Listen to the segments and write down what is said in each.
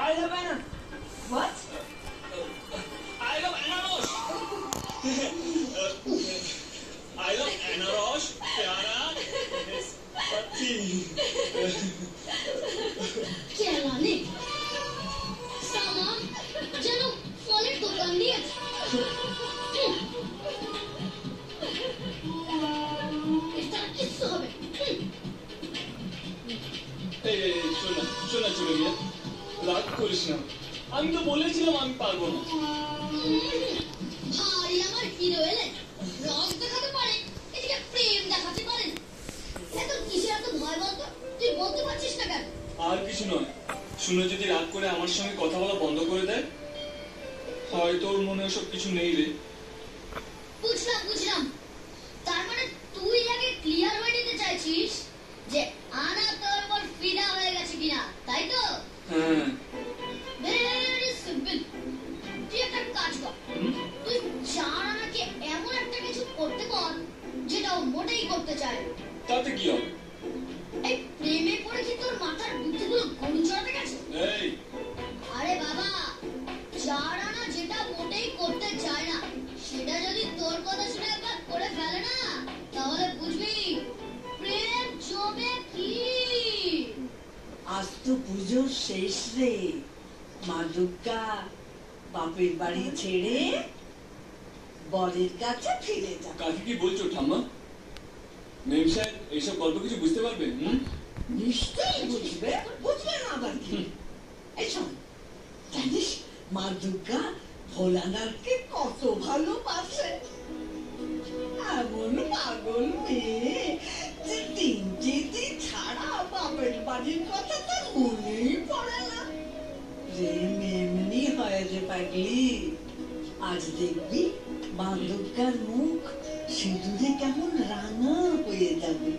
I love Anna. What? I love Anarosh. I love Anarosh. प्यारा. पति. क्या लाने? सामान चलो वॉलेट को काम दिया इतना किस्सा है শোনা চলে গিয়া রাগ করিস না আমি তো বলেছিলাম আমি পারবো না ভারী আমার হিরো এলেন রস দেখাতে পারে এদিকে প্রেম দেখাতে পারেন এত কিসের এত ভয় বলতো তুই বলতে পারছিস না কেন আর কিছু নয় শুনে যদি রাগ করে আমার সঙ্গে কথা বলা বন্ধ করে দেয় হয়তো ওর মনে ওসব কিছু নেই রে বুঝলাম তার মানে তুই আগে ক্লিয়ার হয়ে নিতে চাইছিস যে আনা তোর পর ফিদা হয়ে গেছে কিনা তাই তো হ্যাঁ ভেরি সিম্পল তুই একটা কাজ কর তুই চার আনাকে এমন একটা কিছু করতে কর যেটা ও মোটেই করতে চায় তাতে কি হবে এই প্রেমে পড়ে কি তোর মাথার বুদ্ধিগুলো গরু চড়াতে গেছে এই আরে বাবা চার আনা যেটা মোটেই করতে চায় না সেটা যদি তোর কথা শুনে একবার করে ফেলে না তাহলে বুঝবি প্রেম জমে কি আজ তো পুজোর শেষ রে মা দুর্গা বাপের বাড়ি ছেড়ে বরের কাছে ফিরে যা কাকে কি বলছো ঠাম্মা মেম সাহেব এইসব গল্প কিছু বুঝতে পারবে নিশ্চয়ই বুঝবে না আবার কি এই শোন জানিস মা দুর্গা ভোলানাথকে কত ভালোবাসে এমন পাগল মেয়ে যে তিনটে দিন ছাড়া বাপের বাড়ির কথা তো মনেই পড়ে না প্রেম এমনি হয় রে পাগলি আজ দেখবি মা দুর্গার মুখ সিঁদুরে কেমন রাঙা হয়ে যাবে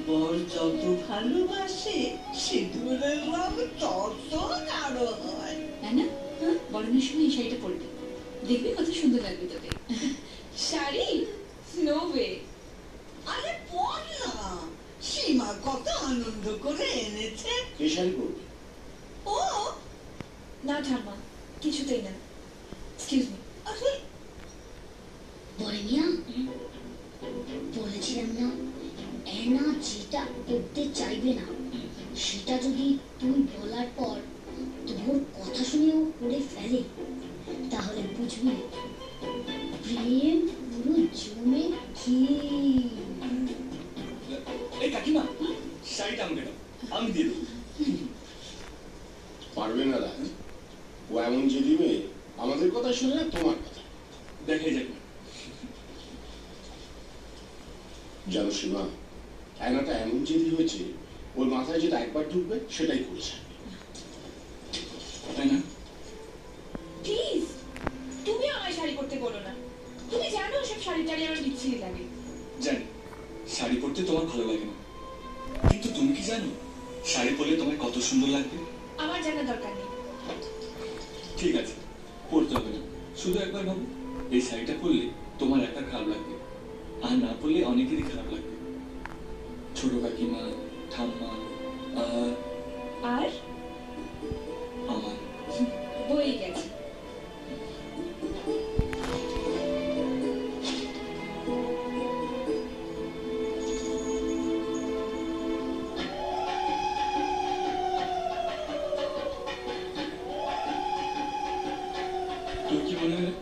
বর যত ভালোবাসে সিঁদুরের রং তত গাঢ় হয় না বরণের সময় এই শাড়িটা পরবি দেখবি কত সুন্দর লাগবে তোকে শাড়ি নো ওয়ে আরে পর না সীমা কত আনন্দ করে এনেছে এই শাড়ি পরবি ও না ঠাম্মা কিছুতেই না এক্সকিউজ মি আরে বলে মিয়া বলেছিলাম না এনা যেটা করতে চাইবে না সেটা যদি তুই বলার পর তোর কথা শুনেও করে ফেলে তাহলে বুঝবি প্রেম পুরো জমে কি এই কাকিমা শাড়িটা আমাকে দাও আমি দিয়ে দেবো পারবে না রাজ ও এমন যে দিবে আমাদের কথা শুনে না তোমার কথা দেখে যাবে জানো সীমা আয়নাটা এমন জেদি হয়েছে ওর মাথায় যেটা একবার ঢুকবে সেটাই করেছে তাই না প্লিজ তুমি আমায় শাড়ি পরতে বলো না তুমি জানো সব শাড়ি টাড়ি আমার বিচ্ছিরি লাগে জানি শাড়ি পরতে তোমার ভালো লাগে না কিন্তু তুমি কি জানো শাড়ি পরলে তোমায় কত সুন্দর লাগবে আমার জানার দরকার নেই ঠিক আছে পরতে হবে না শুধু একবার ভাবো এই শাড়িটা পরলে তোমার একা খারাপ লাগবে আর না পরলে অনেকেরই খারাপ লাগবে ছোট কাকিমা ঠাম্মা আর আমার বই গেছে তোর কি মনে হয়